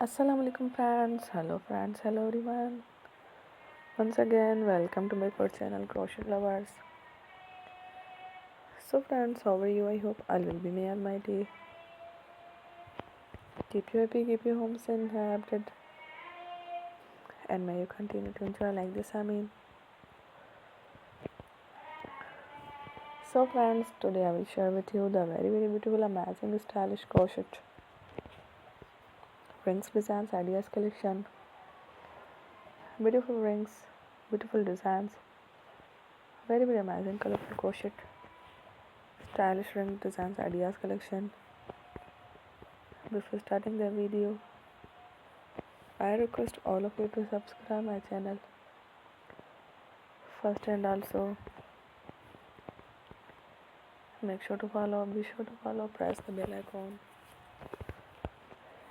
Assalamu alaikum friends, hello everyone. Once again, welcome to my core channel Crochet Lovers. So friends, how are you? I hope all will be may almighty. Keep you happy, keep you homes inhabited, and may you continue to enjoy like this. So friends, today I will share with you the very beautiful, amazing, stylish crochet rings designs ideas collection. Beautiful rings, beautiful designs, very amazing colorful crochet stylish ring designs ideas collection. Before starting the video, I request all of you to subscribe my channel first, and also be sure to follow, press the bell icon.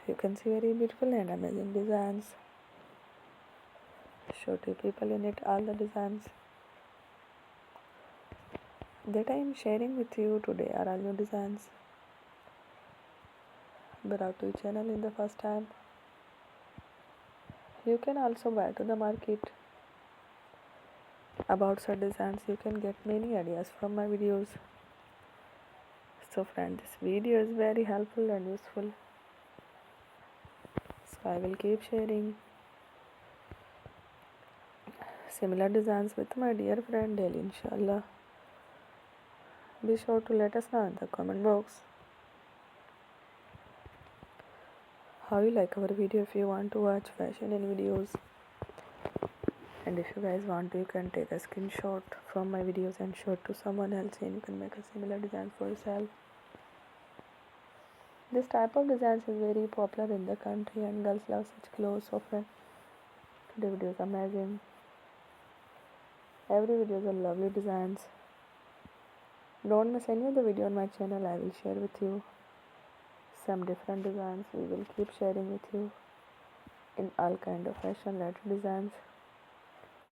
You can see very beautiful and amazing designs. Show to people in it all the designs that I am sharing with you today are all new designs brought to your channel in the first time. You can also buy to the market about such designs. You can get many ideas from my videos. So friend, this video is very helpful and useful, so I will keep sharing similar designs with my dear friend daily, inshallah. Be sure to let us know in the comment box how you like our video. If you want to watch fashion in videos, and if you guys want to, you can take a screenshot from my videos and show it to someone else, and you can make a similar design for yourself. This type of designs is very popular in the country and girls love such clothes. So friend, today video is amazing. Every video is a lovely designs. Don't miss any of the video on my channel. I will share with you some different designs. We will keep sharing with you in all kind of fashion related designs.